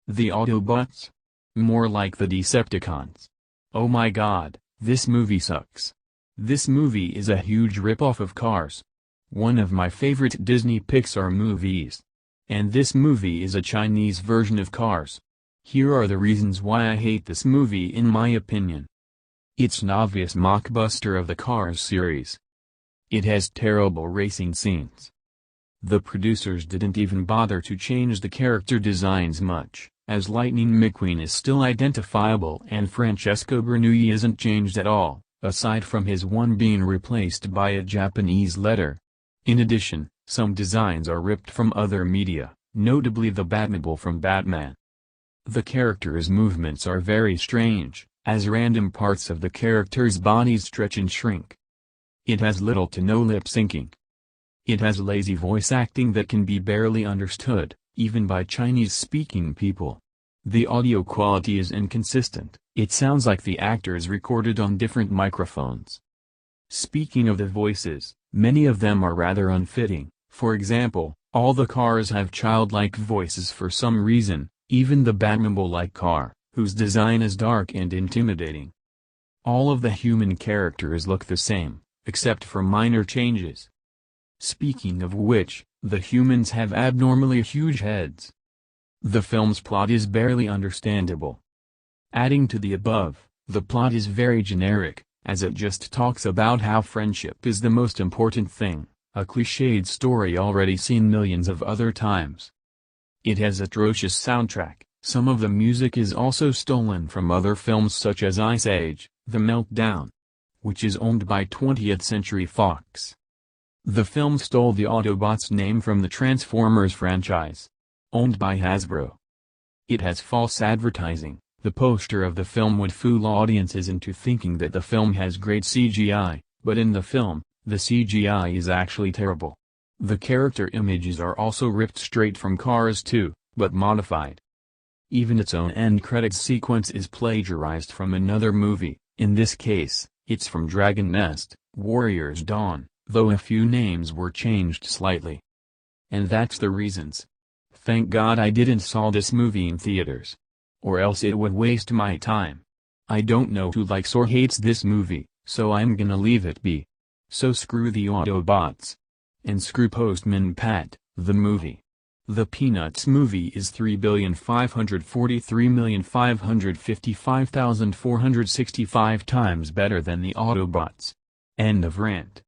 The Autobots? More like the Decepticons. Oh my god, this movie sucks. This movie is a huge ripoff of Cars. One of my favorite Disney Pixar movies. And this movie is a Chinese version of Cars. Here are the reasons why I hate this movie in my opinion. It's an obvious mockbuster of the Cars series. It has terrible racing scenes. The producers didn't even bother to change the character designs much, as Lightning McQueen is still identifiable and Francesco Bernoulli isn't changed at all, aside from his one being replaced by a Japanese letter. In addition, some designs are ripped from other media, notably the Batmobile from Batman. The characters' movements are very strange, as random parts of the characters' bodies stretch and shrink. It has little to no lip syncing. It has lazy voice acting that can be barely understood, even by Chinese-speaking people. The audio quality is inconsistent, it sounds like the actors recorded on different microphones. Speaking of the voices, many of them are rather unfitting. For example, all the cars have childlike voices for some reason, even the Batmobile-like car, whose design is dark and intimidating. All of the human characters look the same, except for minor changes. Speaking of which, the humans have abnormally huge heads. The film's plot is barely understandable. Adding to the above, the plot is very generic, as it just talks about how friendship is the most important thing, a cliched story already seen millions of other times. It has atrocious soundtrack, some of the music is also stolen from other films such as Ice Age, The Meltdown, which is owned by 20th Century Fox. The film stole the Autobots name from the Transformers franchise, owned by Hasbro. It has false advertising. The poster of the film would fool audiences into thinking that the film has great CGI, but in the film, the CGI is actually terrible. The character images are also ripped straight from Cars 2, but modified. Even its own end credits sequence is plagiarized from another movie, in this case, it's from Dragon Nest, Warriors Dawn, though a few names were changed slightly. And that's the reasons. Thank God I didn't saw this movie in theaters. Or else it would waste my time. I don't know who likes or hates this movie, so I'm gonna leave it be. So screw the Autobots. And screw Postman Pat, the movie. The Peanuts movie is 3,543,555,465 times better than the Autobots. End of rant.